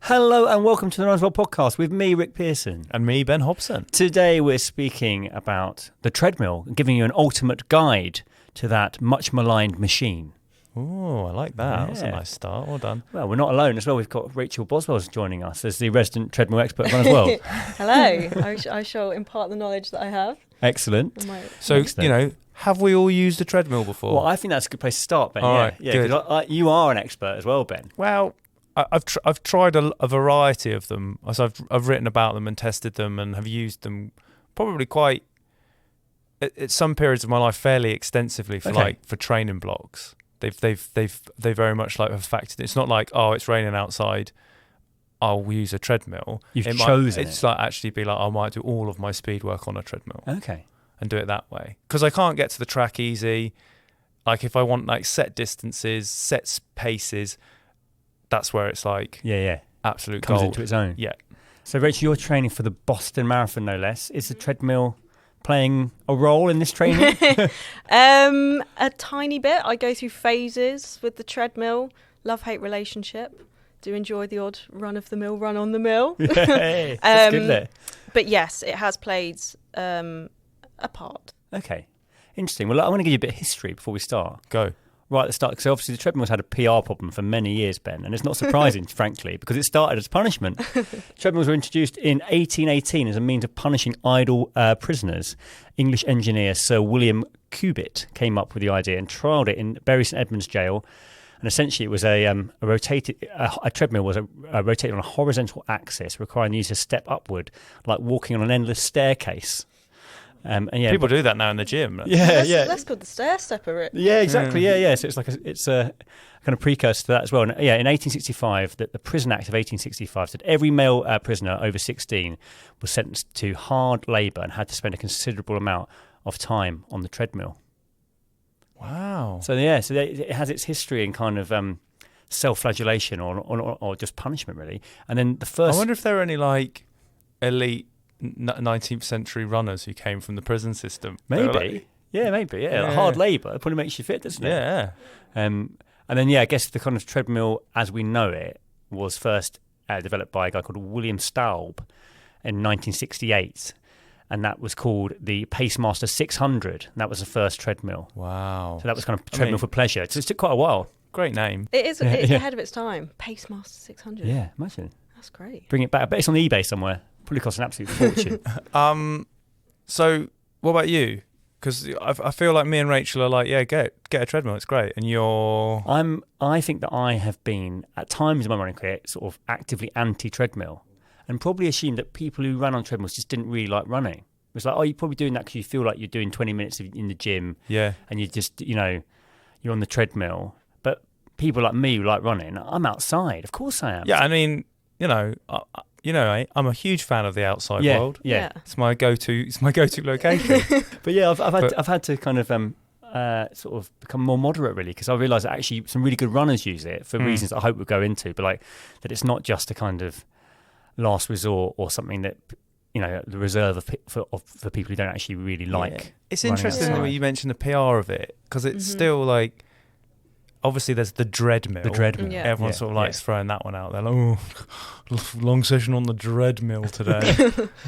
Hello and welcome to the Runners World podcast with me, Rick Pearson. And me, Ben Hobson. Today we're speaking about the treadmill, giving you an ultimate guide to that much maligned machine. Oh, I like that. Yeah. That was a nice start. Well done. Well, we're not alone as well. We've got Rachel Boswell's joining us as the resident treadmill expert of Runners World. Hello. I shall impart the knowledge that I have. Excellent. So, Excellent. have we all used a treadmill before? Well, I think that's a good place to start, Ben. All yeah, right, yeah. good. 'Cause you are an expert as well, Ben. Well, I've tried a variety of them. So I've written about them and tested them and have used them probably quite at some periods of my life fairly extensively for training blocks. They very much have factored. It's not like, oh, it's raining outside, I'll use a treadmill. You've chosen It's like actually be like, I might do all of my speed work on a treadmill. Okay. And do it that way, because I can't get to the track easy. Like if I want set distances, set paces, that's where it's absolute Comes gold. into its own. Yeah. So, Rachel, you're training for the Boston Marathon, no less. Is the treadmill playing a role in this training? A tiny bit. I go through phases with the treadmill. Love-hate relationship. Do enjoy the odd run-of-the-mill, run-on-the-mill. Hey, that's good there. But yes, it has played a part. Okay. Interesting. Well, I want to give you a bit of history before we start. Go. Right at the start, because obviously the treadmill's had a PR problem for many years, Ben, and it's not surprising, frankly, because it started as punishment. Treadmills were introduced in 1818 as a means of punishing idle prisoners. English engineer Sir William Cubitt came up with the idea and trialled it in Bury St Edmunds Jail. And essentially, it was a treadmill was rotated on a horizontal axis, requiring the user to step upward, like walking on an endless staircase. And People do that now in the gym. That's called the stair stepper, Rick. Yeah, exactly. Yeah. So it's a kind of precursor to that as well. And, in 1865, the Prison Act of 1865 said every male prisoner over 16 was sentenced to hard labour and had to spend a considerable amount of time on the treadmill. Wow. So it has its history in kind of self-flagellation or just punishment, really. And then the first. I wonder if there are any elite 19th century runners who came from the prison system. Maybe. Maybe. Hard labour probably makes you fit, doesn't it? Yeah. And then, I guess the kind of treadmill as we know it was first developed by a guy called William Staub in 1968. And that was called the Pacemaster 600. And that was the first treadmill. Wow. So that was kind of treadmill for pleasure. So it took quite a while. Great name. It is. It's ahead of its time. Pacemaster 600. Yeah, imagine. That's great. Bring it back. I bet it's on eBay somewhere. Probably costs an absolute fortune. So what about you? Because I feel like me and Rachel are like, yeah, get a treadmill. It's great. And you're... I think that I have been, at times in my running career, sort of actively anti-treadmill and probably assumed that people who run on treadmills just didn't really like running. It was like, you're probably doing that because you feel like you're doing 20 minutes in the gym. Yeah. And you just, you're on the treadmill. But people like me who like running, I'm outside. Of course I am. Yeah, I mean, I'm a huge fan of the outside world. Yeah. It's my go-to location. But yeah, I've had to kind of sort of become more moderate, really, because I realise that actually some really good runners use it for reasons that I hope we'll go into, but that it's not just a kind of last resort or something that the reserve for people who don't actually really like. Yeah. It's interesting that you mentioned the PR of it, because it's still obviously there's the treadmill. Yeah. Everyone sort of likes throwing that one out there. Like, long session on the treadmill today.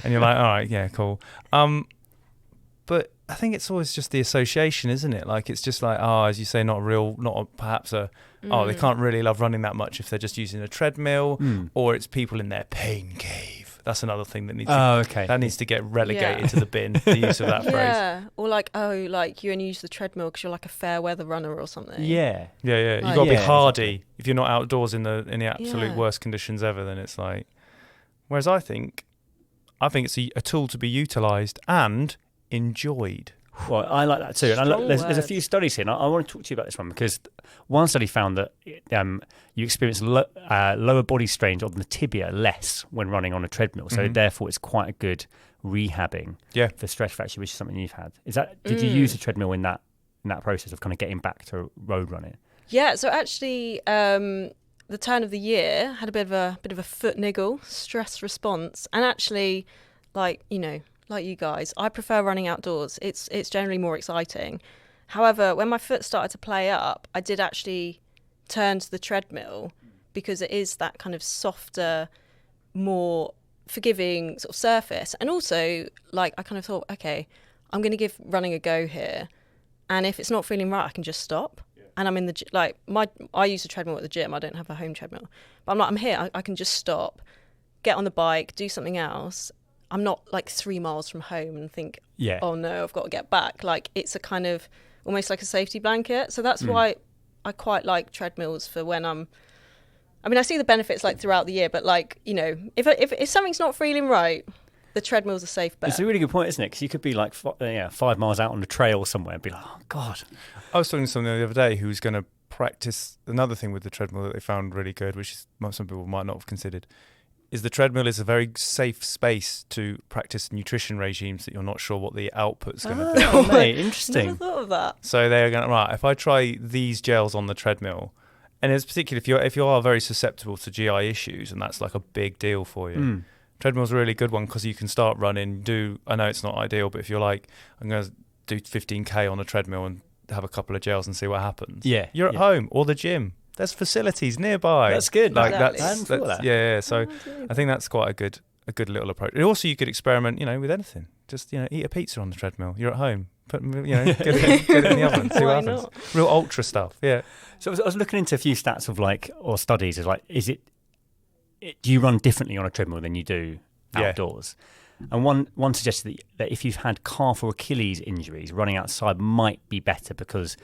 And you're like, all right, yeah, cool. But I think it's always just the association, isn't it? Like, it's just like, as you say, they can't really love running that much if they're just using a treadmill, or it's people in their pain cave. That's another thing that needs to get relegated to the bin, the use of that phrase. Yeah, or you only use the treadmill because you're like a fair weather runner or something. Yeah. You've got to be hardy. Exactly. If you're not outdoors in the absolute worst conditions ever, then it's like... Whereas I think it's a tool to be utilised and enjoyed. Well, I like that too. And there's a few studies here, and I want to talk to you about this one, because one study found that you experience lower body strains on the tibia less when running on a treadmill. So therefore, it's quite a good rehabbing for stress fracture, which is something you've had. Did you use a treadmill in that process of kind of getting back to road running? Yeah. So actually, the turn of the year had a bit of a foot niggle, stress response, and actually, like you guys, I prefer running outdoors. It's generally more exciting. However, when my foot started to play up, I did actually turn to the treadmill because it is that kind of softer, more forgiving sort of surface. And also, like, I kind of thought, okay, I'm going to give running a go here, and if it's not feeling right, I can just stop. And I'm in the I use a treadmill at the gym. I don't have a home treadmill, but I'm here. I can just stop, get on the bike, do something else. I'm not like 3 miles from home and think, oh no, I've got to get back. Like, it's a kind of almost like a safety blanket. So that's why I quite like treadmills for when I see the benefits like throughout the year, but like, you know, if something's not feeling right, the treadmill's a safe bet. It's a really good point, isn't it? Because you could be like 5 miles out on the trail somewhere and be like, oh God. I was talking to someone the other day who was going to practice another thing with the treadmill that they found really good, which is, some people might not have considered, is the treadmill is a very safe space to practice nutrition regimes that you're not sure what the output's going to be. Oh, mate, interesting. Never thought of that. So they're going, right, if I try these gels on the treadmill, and it's particularly if you are very susceptible to GI issues, and that's like a big deal for you. Treadmill's a really good one because you can start running. I know it's not ideal, but if you're like, I'm going to do 15k on a treadmill and have a couple of gels and see what happens. Yeah, you're at home or the gym. There's facilities nearby. That's good. Like exactly. that's So I think that's quite a good little approach. And also, you could experiment, with anything. Just eat a pizza on the treadmill. You're at home. Get it in the oven. See what happens. Not? Real ultra stuff. Yeah. So I was looking into a few stats of or studies of do you run differently on a treadmill than you do outdoors? And one suggested that if you've had calf or Achilles injuries, running outside might be better because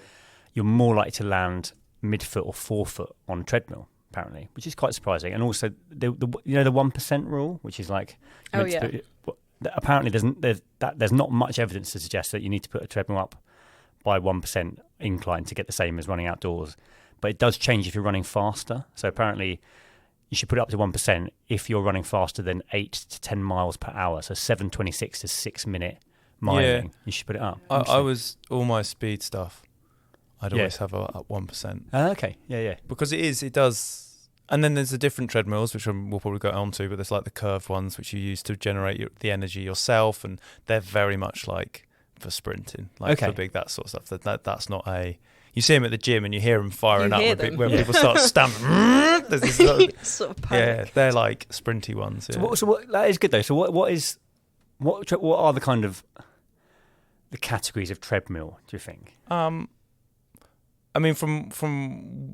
you're more likely to land midfoot or forefoot on a treadmill, apparently, which is quite surprising. And also the 1% rule, which is like, apparently there's not much evidence to suggest that you need to put a treadmill up by 1% incline to get the same as running outdoors, but it does change if you're running faster. So apparently you should put it up to 1% if you're running faster than 8 to 10 miles per hour. So 7:26 to 6 minute miling. You should put it up. I was all my speed stuff. I'd always have at 1%. Okay, yeah. Because it does. And then there's the different treadmills, which we'll probably go on to, but there's like the curved ones, which you use to generate the energy yourself, and they're very much like for sprinting, for big, that sort of stuff. That's not you see them at the gym and you hear them firing up when people start stamping. There's this sort of panic. Yeah, they're like sprinty ones. Yeah. So what, that is good though. So what are the kind of the categories of treadmill, do you think? I mean, from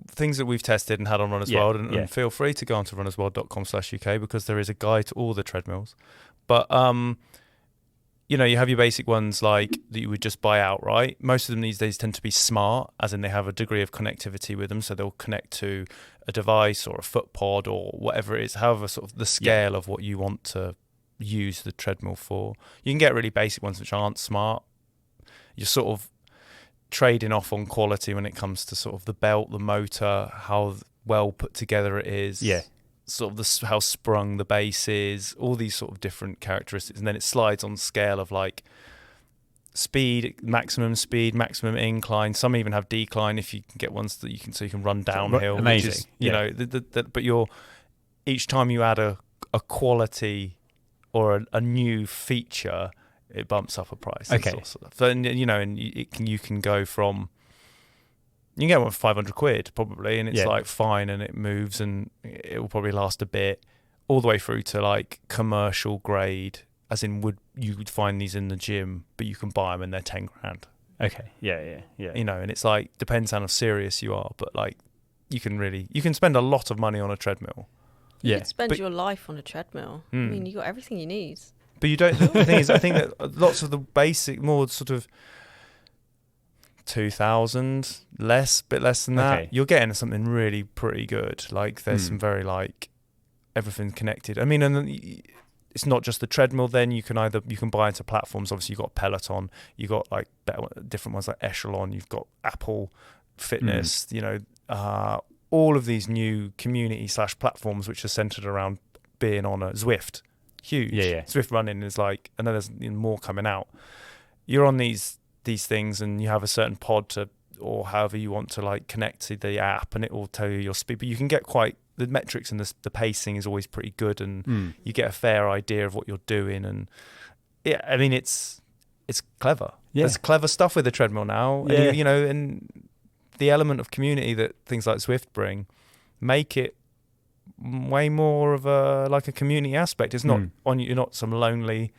things that we've tested and had on Runners World, and feel free to go on to runnersworld.com/UK because there is a guide to all the treadmills. But you have your basic ones like that you would just buy outright. Most of them these days tend to be smart, as in they have a degree of connectivity with them, so they'll connect to a device or a foot pod or whatever it is, however sort of the scale of what you want to use the treadmill for. You can get really basic ones which aren't smart. You're sort of trading off on quality when it comes to sort of the belt, the motor, how well put together it is. Yeah. Sort of how sprung the base is, all these sort of different characteristics, and then it slides on scale of like speed, maximum incline. Some even have decline if you can get ones that you can run downhill. Amazing. Which is, but each time you add a quality or a new feature, it bumps up a price. Okay. Sort of. So, and you can go from. You can get one for 500 quid probably, and it's like fine, and it moves, and it will probably last a bit, all the way through to like commercial grade, as in you would find these in the gym, but you can buy them and they're 10 grand. Okay, yeah. And it's like depends how serious you are, but like you can spend a lot of money on a treadmill. You could spend your life on a treadmill. I mean, you got everything you need. But you don't. The thing is, I think that lots of the basic, more sort of 2,000 bit less than that, you're getting something really pretty good. Like there's some very like everything connected. I mean, and it's not just the treadmill. Then you can buy into platforms. Obviously, you've got Peloton, you got like different ones like Echelon. You've got Apple Fitness. All of these new community / platforms which are centered around being on a Zwift. Huge. Zwift running is like, I know there's more coming out. You're on these things and you have a certain pod or however you want to like connect to the app, and it will tell you your speed, but you can get the metrics and the pacing is always pretty good, and you get a fair idea of what you're doing. And I mean it's clever. There's clever stuff with the treadmill now, and the element of community that things like Zwift bring make it way more of a community aspect. It's not you're not some lonely.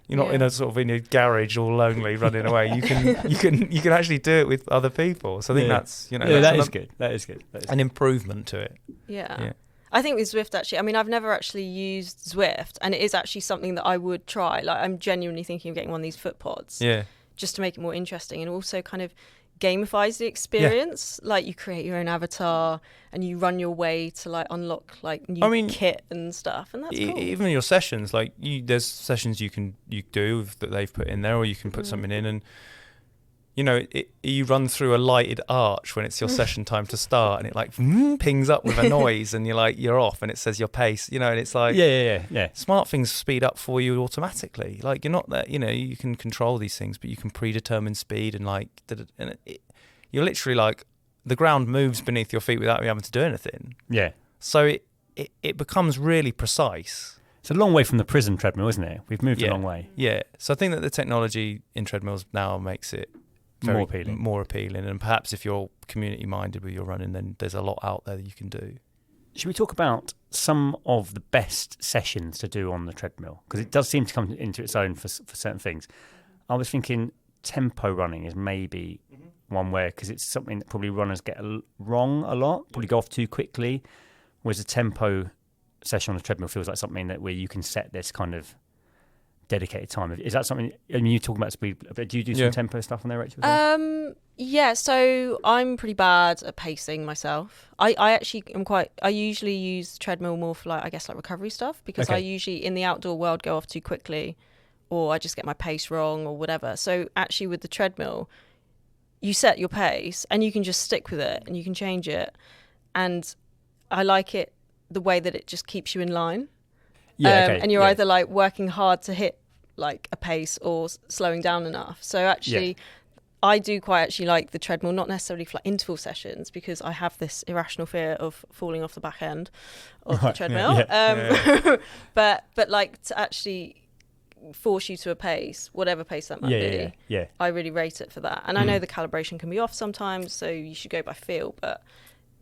You're not in a sort of in your garage all lonely running away. You can actually do it with other people. So I think that's that is good. That is good. An improvement to it. Yeah. I think with Zwift actually, I mean, I've never actually used Zwift, and it is actually something that I would try. Like, I'm genuinely thinking of getting one of these foot pods. Yeah. Just to make it more interesting, and also kind of gamifies the experience. Like, you create your own avatar and you run your way to like unlock like new kit and stuff, and that's cool. Even your sessions, like there's sessions you do that they've put in there, or you can put something in, and you run through a lighted arch when it's your session time to start, and it like pings up with a noise, and you're off, and it says your pace, and it's like smart things speed up for you automatically. Like, you're not that, you can control these things, but you can predetermine speed, and you're literally like the ground moves beneath your feet without you having to do anything. Yeah. So it becomes really precise. It's a long way from the prison treadmill, isn't it? We've moved a long way. Yeah. So I think that the technology in treadmills now makes it more appealing, and perhaps if you're community minded with your running, then there's a lot out there that you can do. Should we talk about some of the best sessions to do on the treadmill? Because it does seem to come into its own for certain things. I was thinking tempo running is maybe one where, because it's something that probably runners get wrong a lot, probably go off too quickly, whereas a tempo session on the treadmill feels like something that where you can set this kind of dedicated time. Is that something, I mean, you talk about speed, but do you do some tempo stuff on there, Rachel? Yeah, so I'm pretty bad at pacing myself. I actually am I usually use treadmill more for like recovery stuff, because I usually in the outdoor world go off too quickly, or I just get my pace wrong or whatever. So actually with the treadmill, you set your pace and you can just stick with it and you can change it. And I like it the way that it just keeps you in line. And you're either like working hard to hit like a pace or slowing down enough. So actually, I do quite actually like the treadmill, not necessarily for like interval sessions, because I have this irrational fear of falling off the back end of the treadmill. But like to actually force you to a pace, whatever pace that might be. I really rate it for that. And I know the calibration can be off sometimes, so you should go by feel, but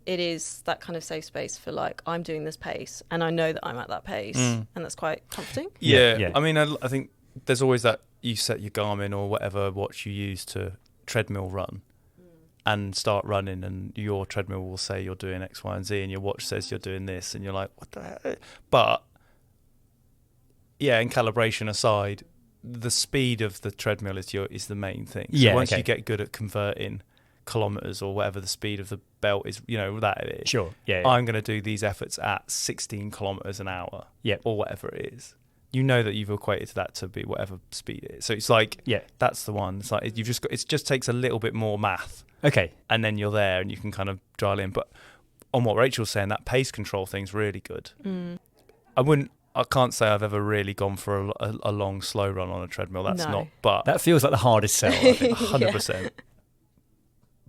it is that kind of safe space for like, I'm doing this pace and I know that I'm at that pace, and that's quite comforting. I mean, I think there's always that you set your Garmin or whatever watch you use to treadmill run and start running, and your treadmill will say you're doing X, Y, and Z, and your watch says you're doing this, and you're like, what the heck? But in calibration aside, the speed of the treadmill is the main thing. So once you get good at converting kilometers or whatever the speed of the belt is, that it is. Sure. I'm going to do these efforts at 16 kilometers an hour. Or whatever it is. You know that you've equated that to be whatever speed it is. So it's like, that's the one. It's like it just takes a little bit more math. Okay. And then you're there and you can kind of dial in. But on what Rachel's saying, that pace control thing's really good. I can't say I've ever really gone for a long, slow run on a treadmill. That's not. But that feels like the hardest sell, I think. 100%.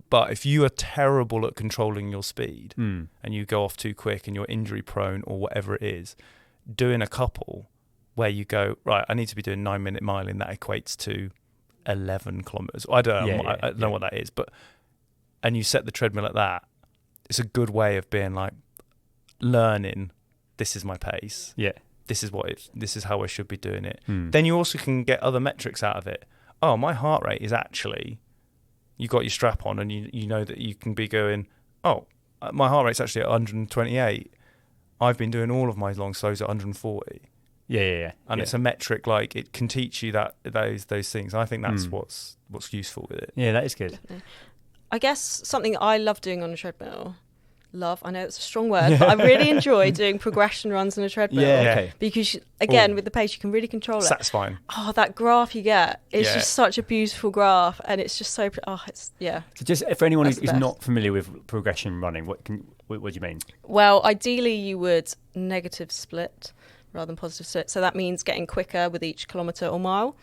But if you are terrible at controlling your speed and you go off too quick and you're injury prone or whatever it is, doing a couple where you go, right, I need to be doing 9-minute miling, that equates to 11 kilometers. I don't know, I don't know what that is, and you set the treadmill at that, it's a good way of being like, learning, this is my pace. This is how I should be doing it. Then you also can get other metrics out of it. Oh, my heart rate is actually, you got your strap on and you know that you can be going, oh, my heart rate's actually at 128. I've been doing all of my long slows at 140. And it's a metric, like it can teach you that those things. I think that's what's useful with it. Yeah, that is good. Definitely. I guess something I love doing on a treadmill, I know it's a strong word, but I really enjoy doing progression runs on a treadmill. Because again, with the pace you can really control it. Satisfying. Oh, that graph you get, it's just such a beautiful graph, and it's just so So just for anyone who's not familiar with progression running, what do you mean? Well, ideally you would negative split rather than positive split. So that means getting quicker with each kilometre or mile.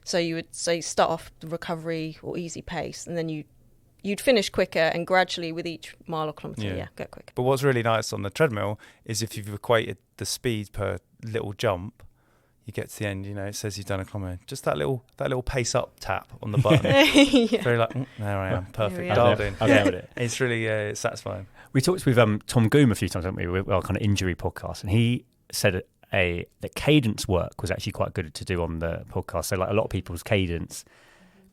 So you would start off the recovery or easy pace, and then you'd finish quicker, and gradually with each mile or kilometre, get quicker. But what's really nice on the treadmill is if you've equated the speed per little jump, you get to the end, it says you've done a kilometre. Just that little pace up tap on the button. Very like, there I am, perfect, dialed in. With it. It's really satisfying. We talked with Tom Goom a few times, haven't we, with our kind of injury podcast, and he said that cadence work was actually quite good to do on the podcast. So like a lot of people's cadence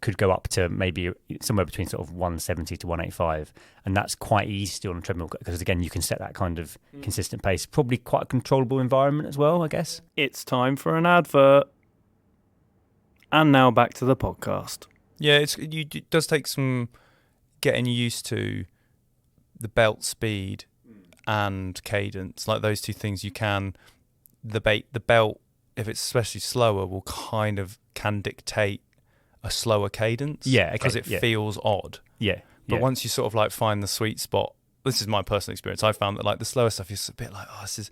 could go up to maybe somewhere between sort of 170 to 185, and that's quite easy to do on a treadmill because again you can set that kind of consistent pace. Probably quite a controllable environment as well, I guess. It's time for an advert. And now back to the podcast. Yeah, it does take some getting used to the belt speed and cadence. Like those two things, you can the belt, if it's especially slower, can dictate a slower cadence. Yeah, okay, because it feels odd. Yeah, but once you sort of like find the sweet spot, this is my personal experience. I found that like the slower stuff is a bit like this is,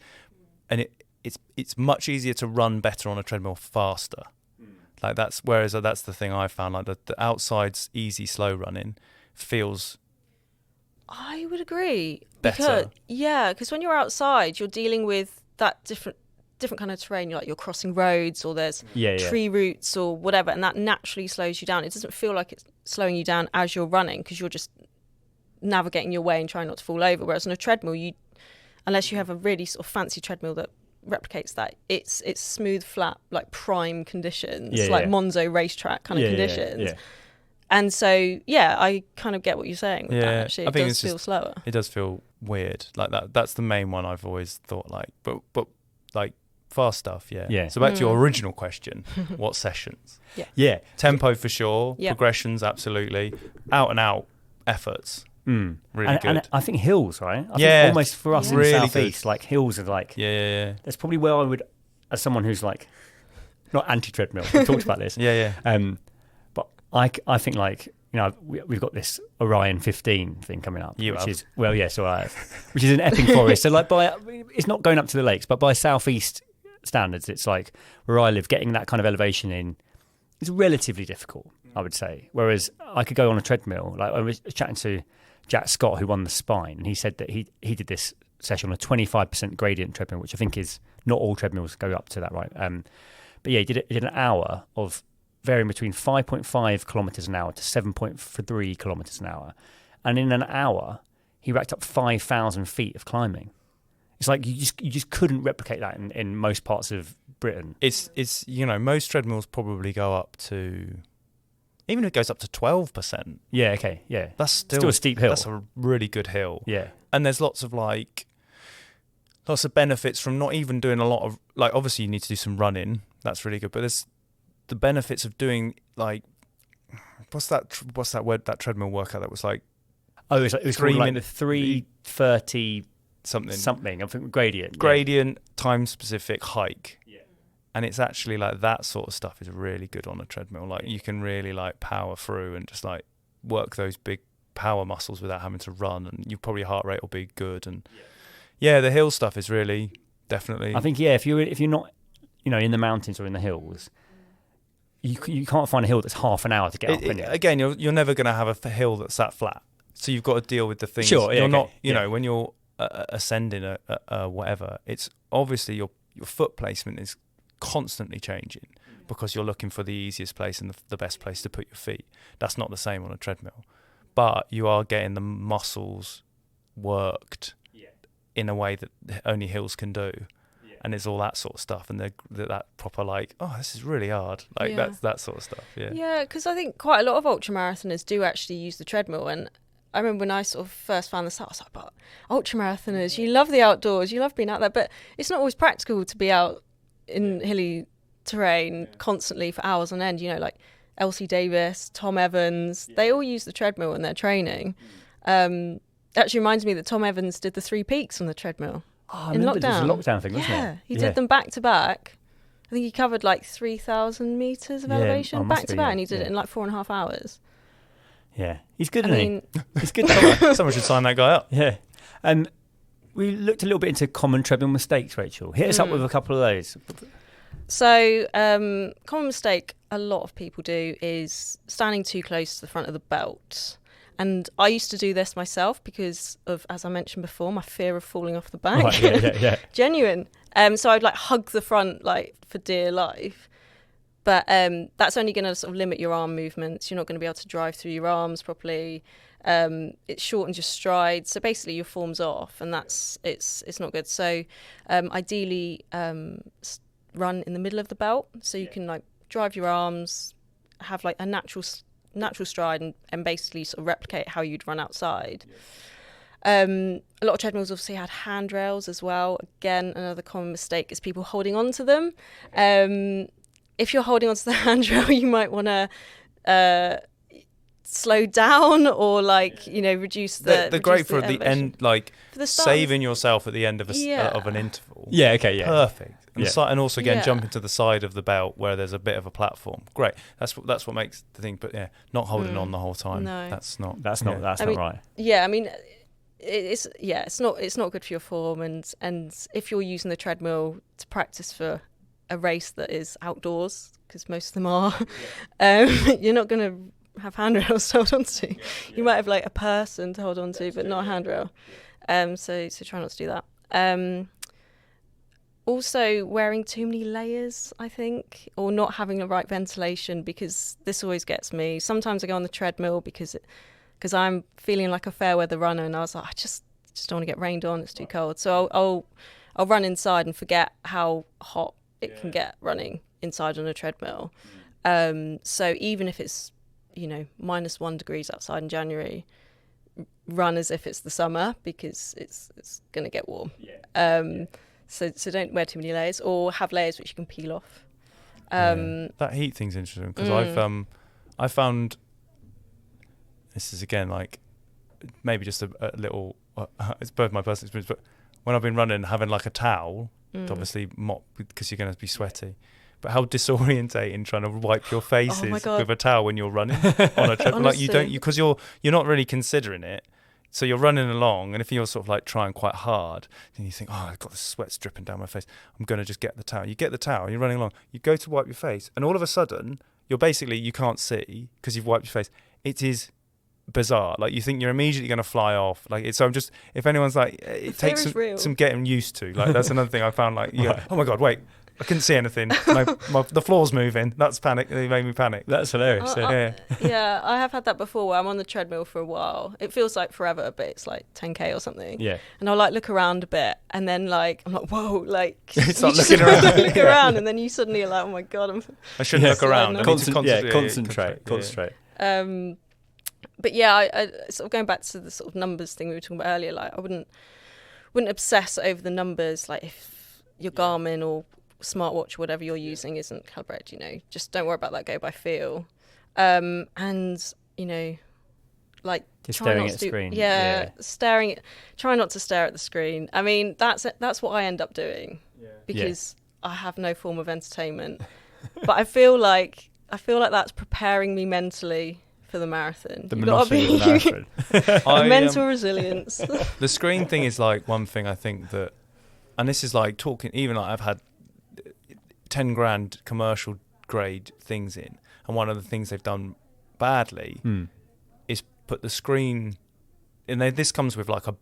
and it's much easier to run better on a treadmill faster. Like that's the thing I found. Like the outside's easy, slow running feels. I would agree. Better. Because when you're outside, you're dealing with that different kind of terrain. You're crossing roads, or there's tree roots or whatever, and that naturally slows you down. It doesn't feel like it's slowing you down as you're running because you're just navigating your way and trying not to fall over. Whereas on a treadmill, unless you have a really sort of fancy treadmill that replicates that, it's smooth, flat, like prime conditions, Monzo racetrack kind of conditions. Yeah. And so, I kind of get what you're saying with that, actually. It does feel slower. It does feel weird. Like that's the main one I've always thought, like, but like fast stuff, yeah. So back to your original question, what sessions? Yeah. Tempo for sure, progressions, absolutely. Out and out efforts. Really good. And I think hills, right? I think almost for us in the southeast, like hills are like... Yeah. That's probably where I would, as someone who's like, not anti-treadmill, we talked about this. But I think like, you know, we've got this Orion 15 thing coming up. Which is in Epping Forest. So like it's not going up to the lakes, but by southeast standards, it's like where I live, getting that kind of elevation in is relatively difficult, I would say. Whereas I could go on a treadmill. Like I was chatting to Jack Scott, who won the Spine, and he said that he did this session on a 25% gradient treadmill, which I think is not all treadmills go up to that, right? But yeah, he did an hour of varying between 5.5 kilometers an hour to 7.3 kilometers an hour, and in an hour he racked up 5,000 feet of climbing. It's like you just couldn't replicate that in most parts of Britain. It's most treadmills probably go up to. Even if it goes up to 12%. Yeah, okay, yeah. That's still a steep hill. That's a really good hill. Yeah. And there's lots of benefits from not even doing a lot of, like, obviously you need to do some running. That's really good. But there's the benefits of doing, like, what's that word, that treadmill workout that was like... Oh, it was called like the 330 something. I think gradient. Gradient, time-specific hike. And it's actually like that sort of stuff is really good on a treadmill. Like you can really like power through and just like work those big power muscles without having to run, and your heart rate will be good. And the hill stuff is really definitely. I think if you're not, in the mountains or in the hills, you can't find a hill that's half an hour to get up. Again, you're never going to have a hill that's that flat. So you've got to deal with the things. Sure, you're not. When you're ascending a whatever, it's obviously your foot placement is constantly changing because you're looking for the easiest place and the best place to put your feet. That's not the same on a treadmill, but you are getting the muscles worked in a way that only hills can do, and it's all that sort of stuff, and that proper like, oh, this is really hard, like that's that sort of stuff. Because I think quite a lot of ultramarathoners do actually use the treadmill. And I remember when I sort of first found this out, I was like, but ultramarathoners, you love the outdoors, you love being out there, but it's not always practical to be out in hilly terrain constantly for hours on end. Like Elsie Davis, Tom Evans, they all use the treadmill in their training. Actually reminds me that Tom Evans did the 3 peaks on the treadmill in lockdown. It was a lockdown thing, wasn't it? Yeah, he did them back to back. I think he covered like 3,000 meters of elevation back to back, and he did it in like 4.5 hours. Yeah, he's good, isn't he? He's good. Someone should sign that guy up. Yeah. We looked a little bit into common treadmill mistakes, Rachel. Hit us up with a couple of those. So, common mistake a lot of people do is standing too close to the front of the belt. And I used to do this myself because of, as I mentioned before, my fear of falling off the back. Right, yeah. Genuine. So I'd like hug the front like for dear life. But that's only going to sort of limit your arm movements. You're not going to be able to drive through your arms properly. It shortens your stride, so basically your form's off, and it's not good. So ideally run in the middle of the belt, so you can like drive your arms, have like a natural stride, and basically sort of replicate how you'd run outside. A lot of treadmills obviously had handrails as well. Again, another common mistake is people holding on to them. If you're holding onto the handrail, you might want to slow down or reduce the. They're great for the elevation. end, like For the start, saving yourself at the end of of an interval. Yeah, okay, yeah. Perfect. And, and also again, Yeah. jumping to the side of the belt where there's a bit of a platform. Great. That's what makes the thing. But yeah, not holding on the whole time. No. That's not right. Yeah, I mean, it's not good for your form, and if you're using the treadmill to practice for a race that is outdoors, because most of them are, you're not going to have handrails to hold on to. You might have like a person to hold on to, but not a handrail. So try not to do that. Also, wearing too many layers, I think, or not having the right ventilation, because this always gets me. Sometimes I go on the treadmill because I'm feeling like a fair weather runner, and I was like, I just don't want to get rained on. It's too cold. So I'll run inside and forget how hot it can get running inside on a treadmill. So even if it's -1 degrees outside in January, run as if it's the summer, because it's going to get warm. So don't wear too many layers, or have layers which you can peel off. That heat thing's interesting, because I found, this is again like maybe just a little it's both my personal experience, but when I've been running, having like a towel to obviously mop, because you're going to be sweaty, but how disorientating trying to wipe your face is with a towel when you're running on a treadmill. Like you don't, because you're not really considering it. So you're running along, and if you're sort of like trying quite hard, then you think, oh, I've got the sweat dripping down my face. I'm going to just get the towel. You get the towel, you're running along. You go to wipe your face, and all of a sudden, you can't see because you've wiped your face. It is bizarre. Like you think you're immediately going to fly off. Like so I'm just, if anyone's like, it takes some getting used to. Like that's another thing I found. Like, you go, oh my God, wait. I couldn't see anything. The floor's moving. That's panic. It made me panic. That's hilarious. Yeah, I have had that before where I'm on the treadmill for a while. It feels like forever, but it's like 10K or something. Yeah. And I'll like look around a bit, and then like I'm like, whoa, like you start looking around. Look around, and then you suddenly are like, oh my God, I shouldn't look around. Concentrate. But yeah, I sort of going back to the sort of numbers thing we were talking about earlier. Like I wouldn't obsess over the numbers. Like if your Garmin or smartwatch or whatever you're using isn't calibrated, just don't worry about that, go by feel. And like just staring at the screen. Try not to stare at the screen. I mean, that's what I end up doing because I have no form of entertainment. But I feel like that's preparing me mentally for the marathon. The monotony of the marathon. Mental resilience. The screen thing is like one thing I think that, and this is like talking, even like I've had 10 grand commercial grade things in, and one of the things they've done badly is put the screen, and this comes with like a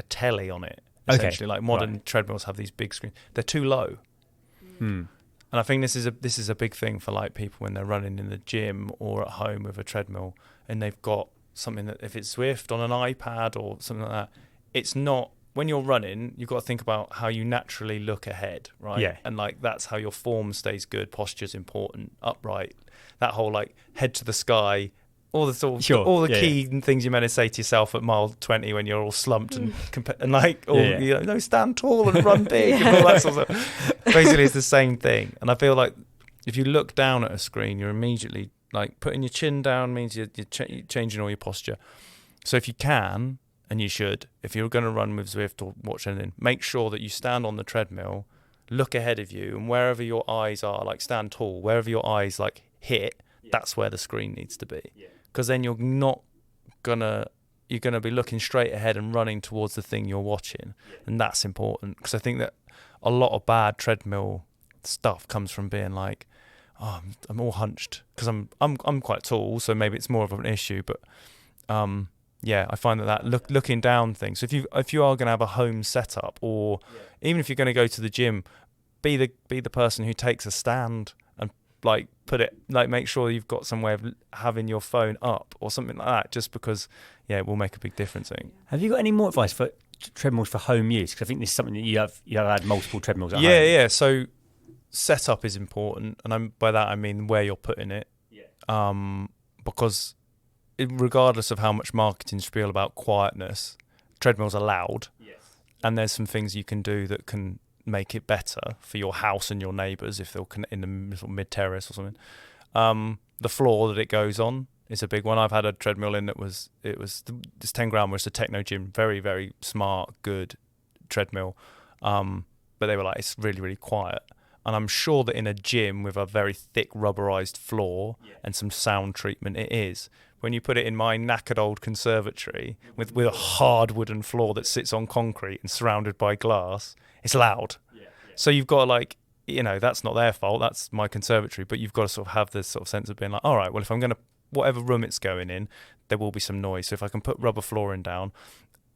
telly on it, essentially. Like modern treadmills have these big screens. They're too low. And I think this is a big thing for like people when they're running in the gym or at home with a treadmill, and they've got something that, if it's Zwift on an iPad or something like that, it's not. When you're running, you've got to think about how you naturally look ahead, right? Yeah. And like that's how your form stays good. Posture's important, upright. That whole like head to the sky, all the sort of all the key things you're meant to say to yourself at mile 20 when you're all slumped and stand tall and run big and all that sort of stuff. Basically, it's the same thing. And I feel like if you look down at a screen, you're immediately like putting your chin down means you're changing all your posture. So if you can. And you should, if you're going to run with Zwift or watch anything, make sure that you stand on the treadmill, look ahead of you, and wherever your eyes are, like stand tall, wherever your eyes like hit, that's where the screen needs to be. Because then you're going to be looking straight ahead and running towards the thing you're watching. And that's important, because I think that a lot of bad treadmill stuff comes from being like, oh, I'm all hunched, because I'm quite tall, so maybe it's more of an issue, but I find that looking down things. So if you are going to have a home setup, or even if you're going to go to the gym, be the person who takes a stand and like put it, like make sure you've got some way of having your phone up or something like that, just because, yeah, it will make a big difference, I think. Have you got any more advice for treadmills for home use? Because I think this is something that you have had multiple treadmills at home. Yeah. So setup is important, and by that I mean where you're putting it. Because regardless of how much marketing spiel about quietness, treadmills are loud. Yes. And there's some things you can do that can make it better for your house and your neighbours if they're in the mid-terrace or something. The floor that it goes on is a big one. I've had a treadmill in this 10 grand was a techno gym, very, very smart, good treadmill. But they were like, it's really, really quiet. And I'm sure that in a gym with a very thick rubberized floor and some sound treatment, it is. When you put it in my knackered old conservatory with a hard wooden floor that sits on concrete and surrounded by glass, it's loud. So you've got to, like, you know, that's not their fault. That's my conservatory. But you've got to sort of have this sort of sense of being like, all right, well, if I'm going to, whatever room it's going in, there will be some noise. So if I can put rubber flooring down,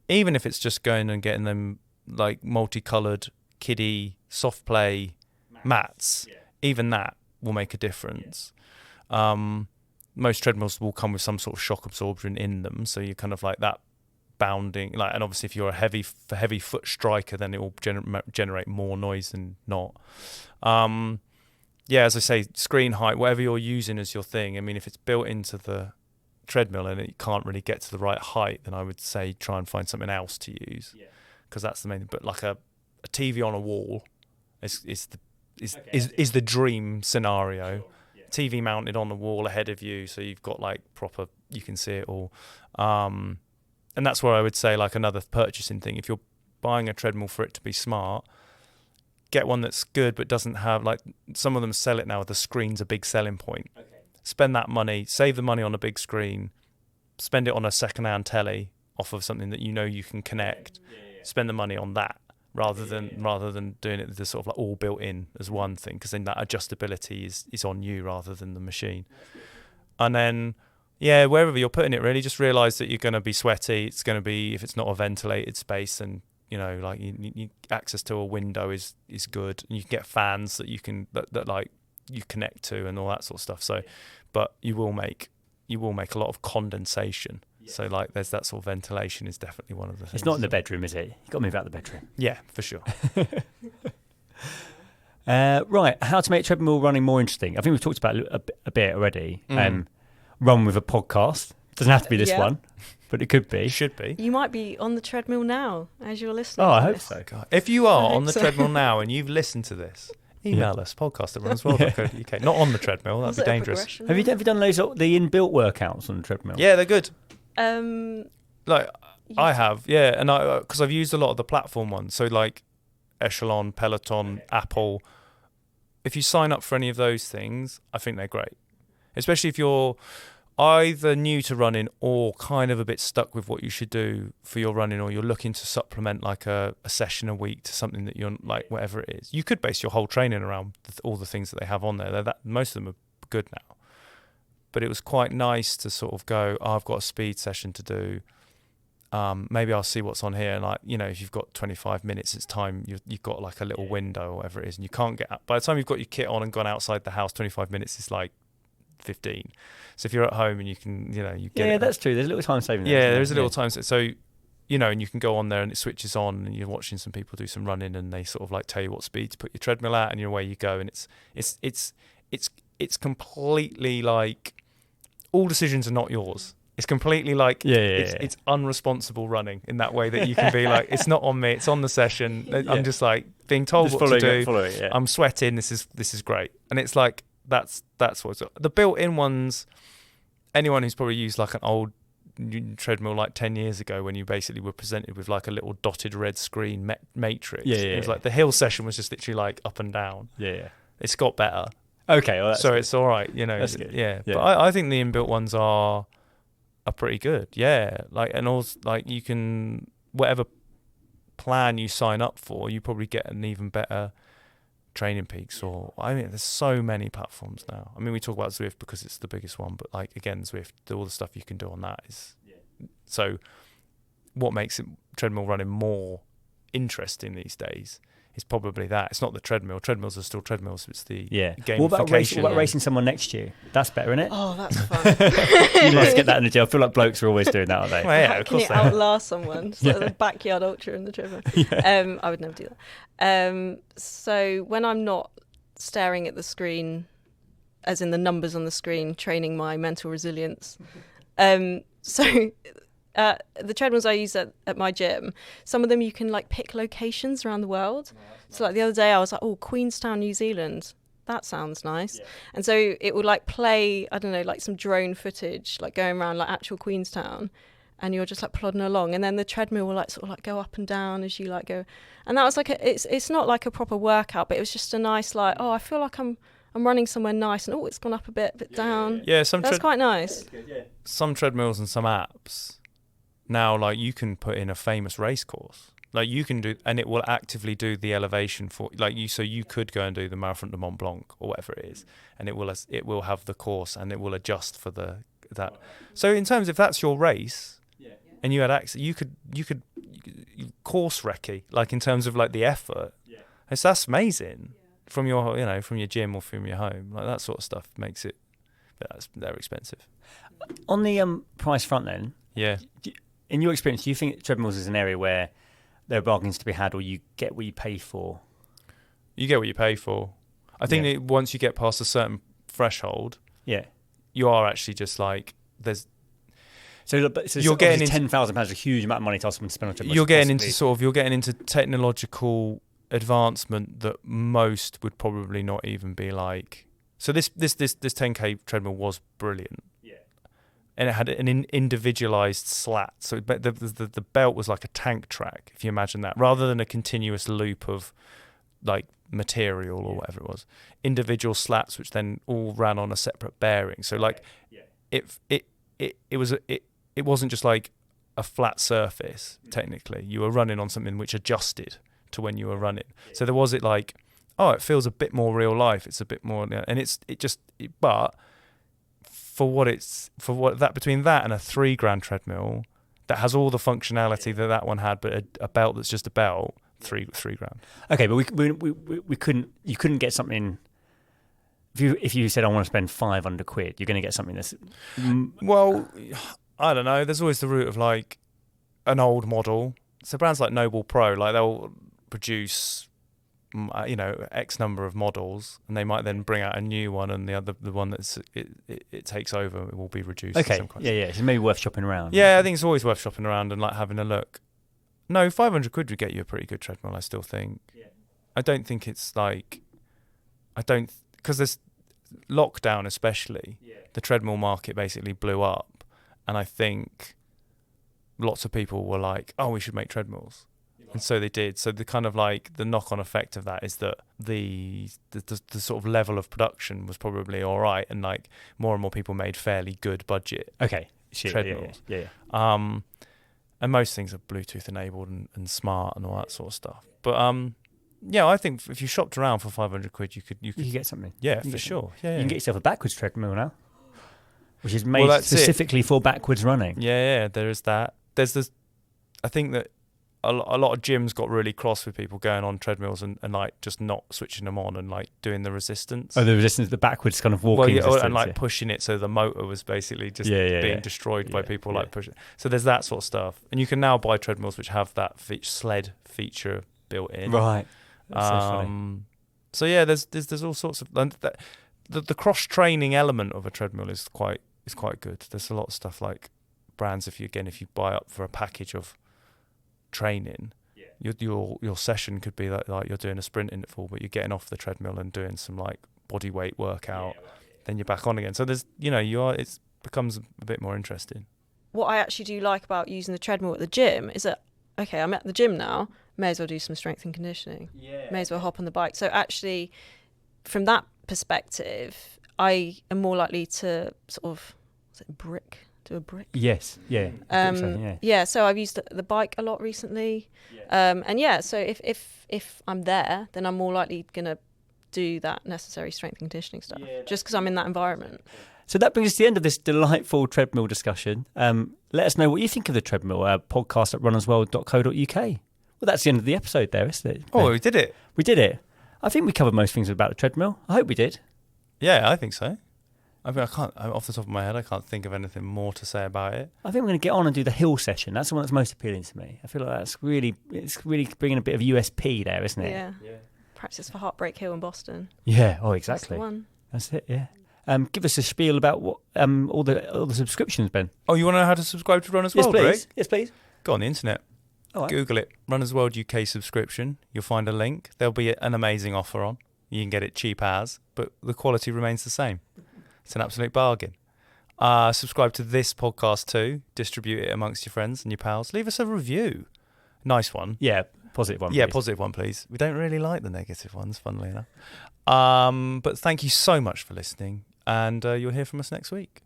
even if it's just going and getting them like multicolored kiddie soft play mats, even that will make a difference. Most treadmills will come with some sort of shock absorption in them, so you're kind of like that bounding, like, and obviously if you're a heavy foot striker, then it will generate more noise than not. As I say, screen height, whatever you're using as your thing. I mean, if it's built into the treadmill and it can't really get to the right height, then I would say try and find something else to use, because that's the main thing. But like a TV on a wall is the dream scenario. Sure. Yeah. TV mounted on the wall ahead of you, so you've got like proper, you can see it all. And that's where I would say, like, another purchasing thing. If you're buying a treadmill for it to be smart, get one that's good but doesn't have, like, some of them sell it now. The screen's a big selling point. Okay. Spend that money, save the money on a big screen, spend it on a second-hand telly off of something that you know you can connect. Spend the money on that. Rather than doing it the sort of like all built in as one thing, because then that adjustability is on you rather than the machine. And then wherever you're putting it, really just realize that you're going to be sweaty. It's going to be, if it's not a ventilated space, and you know, like you access to a window is good, and you can get fans that you can that like you connect to and all that sort of stuff. So, but you will make a lot of condensation. So, like, there's that sort of ventilation is definitely one of the things. It's not in the bedroom, is it? You've got to move out the bedroom. Yeah, for sure. Right, how to make treadmill running more interesting. I think we've talked about it a bit already. Run with a podcast. Doesn't have to be this one, but it could be. Should be. You might be on the treadmill now as you're listening. Oh, I hope so. God. If you are on the treadmill now and you've listened to this, email us, podcast@runsworld.co.uk. Not on the treadmill, that'd be dangerous. Have you done those, the inbuilt workouts on the treadmill? Yeah, they're good. I have, and because I've used a lot of the platform ones, so like Echelon, Peloton, Apple. If you sign up for any of those things, I think they're great, especially if you're either new to running or kind of a bit stuck with what you should do for your running, or you're looking to supplement like a session a week to something that you're like, whatever it is. You could base your whole training around all the things that they have on there. Most of them are good now. But it was quite nice to sort of go, I've got a speed session to do. Maybe I'll see what's on here. And, like, you know, if you've got 25 minutes, it's time. You've got like a little window or whatever it is, and you can't get out. By the time you've got your kit on and gone outside the house, 25 minutes is like 15. So if you're at home and you can, you know, you get that's true. There's a little time saving. There's a little time. So, you know, and you can go on there and it switches on, and you're watching some people do some running, and they sort of like tell you what speed to put your treadmill at, and away you go. And it's completely like, all decisions are not yours. It's completely like, it's unresponsible running in that way, that you can be like, it's not on me, it's on the session. I'm just like being told what to do. I'm sweating. This is great. And it's like, that's what's the built-in ones. Anyone who's probably used like an old treadmill like 10 years ago, when you basically were presented with like a little dotted red screen matrix. It was like the hill session was just literally like up and down. It's got better. Okay, well, so good. It's all right, you know. That's good. Yeah. But I think the inbuilt ones are pretty good. Yeah, like, and also like you can, whatever plan you sign up for, you probably get an even better Training Peaks. Or I mean, there's so many platforms now. I mean, we talk about Zwift because it's the biggest one, but like, again, Zwift, all the stuff you can do on that is. So, what makes treadmill running more interesting these days is probably that. It's not the treadmill. Treadmills are still treadmills. It's the gamification. What about racing someone next to you? That's better, isn't it? Oh, that's fun. You must get that in the gym. I feel like blokes are always doing that, aren't they? Well, yeah, of Can course you they are. outlast someone? It's like the backyard ultra in the treadmill. I would never do that. So when I'm not staring at the screen, as in the numbers on the screen, training my mental resilience. The treadmills I use at my gym, some of them you can like pick locations around the world. So like the other day I was like, oh, Queenstown, New Zealand. That sounds nice. Yeah. And so it would like play, I don't know, like some drone footage, like going around like actual Queenstown, and you're just like plodding along, and then the treadmill will like sort of like go up and down as you like go. And that was like it's not like a proper workout, but it was just a nice like, oh, I feel like I'm running somewhere nice, and it's gone up a bit down. Yeah, that's quite nice. Some treadmills and some apps now, like you can put in a famous race course, like you can do, and it will actively do the elevation for like you. So you could go and do the Marathon de Mont Blanc or whatever it is, and it will have the course, and it will adjust for that. So in terms, if that's your race, and you had access, you could course recce, like in terms of like the effort. So that's amazing. From your from your gym or from your home, like that sort of stuff makes it. They're expensive. On the price front, then, in your experience, do you think treadmills is an area where there are bargains to be had, or you get what you pay for? You get what you pay for. I think that once you get past a certain threshold, you are actually just like there's. So you're getting into £10,000, a huge amount of money to ask someone to spend on treadmills. You're getting into technological advancement that most would probably not even be like. So this 10K treadmill was brilliant, and it had an individualized slat. So the belt was like a tank track, if you imagine that, rather than a continuous loop of like material or whatever it was. Individual slats which then all ran on a separate bearing. So like it wasn't just like a flat surface. Technically, you were running on something which adjusted to when you were running. So there was it like, oh, it feels a bit more real life. It's a bit more, and but for what that between that and a £3,000 treadmill that has all the functionality that one had, but a belt that's just a belt, £3,000. Okay, but we couldn't. You couldn't get something. If you said I want to spend £500, you're going to get something that's. Well, I don't know. There's always the route of like an old model. So brands like Noble Pro, like they'll produce, X number of models, and they might then bring out a new one, and the one that's it takes over, it will be reduced. Okay, so maybe worth shopping around. Yeah, I think it's always worth shopping around and like having a look. No, £500 would get you a pretty good treadmill, I still think. Yeah. I don't think it's like, because there's lockdown especially, the treadmill market basically blew up, and I think lots of people were like, oh, we should make treadmills. And so they did. So the kind of like the knock-on effect of that is that the sort of level of production was probably all right, and like more and more people made fairly good budget treadmills. Yeah. And most things are Bluetooth enabled and smart and all that sort of stuff. But I think if you shopped around for £500, you could get something. Yeah, for sure. Yeah, you can get yourself a backwards treadmill now, which is made specifically for backwards running. Yeah, there is that. There's this. I think that a lot of gyms got really cross with people going on treadmills and like just not switching them on and like doing the resistance. Oh, the resistance, the backwards kind of walking resistance. And like pushing it so the motor was basically just being destroyed by people like pushing. So there's that sort of stuff. And you can now buy treadmills which have that sled feature built in. Right. That's so funny. So yeah, there's all sorts of the cross training element of a treadmill is quite good. There's a lot of stuff like brands. If you buy up for a package of training, your session could be like you're doing a sprint interval, but you're getting off the treadmill and doing some like body weight workout, then you're back on again. So there's it becomes a bit more interesting. What I actually do like about using the treadmill at the gym is that, okay, I'm at the gym now, may as well do some strength and conditioning. May as well hop on the bike. So actually, from that perspective, I am more likely to sort of do a brick. Yes, so I've used the bike a lot recently, so if I'm there, then I'm more likely gonna do that necessary strength and conditioning stuff, just because I'm in that environment. So that brings us to the end of this delightful treadmill discussion. Let us know what you think of the treadmill. Podcast@runnersworld.co.uk. Well, that's the end of the episode there, isn't it? Oh, we did it. We did it. I think we covered most things about the treadmill. I hope we did. Yeah, I think so. I mean, off the top of my head, I can't think of anything more to say about it. I think we're going to get on and do the hill session. That's the one that's most appealing to me. I feel like it's really bringing a bit of USP there, isn't it? Yeah. Practice for Heartbreak Hill in Boston. Yeah. Oh, exactly. That's the one. That's it. Yeah. Give us a spiel about what all the subscriptions, Ben. Oh, you want to know how to subscribe to Runners World, Yes, Greg? please. Yes, please. Go on the internet. All right. Google it. Runners World UK subscription. You'll find a link. There'll be an amazing offer on. You can get it cheap as, but the quality remains the same. It's an absolute bargain. Subscribe to this podcast too. Distribute it amongst your friends and your pals. Leave us a review. Nice one. Yeah, positive one. Yeah, please. positive one, please. We don't really like the negative ones, funnily enough. But thank you so much for listening, and you'll hear from us next week.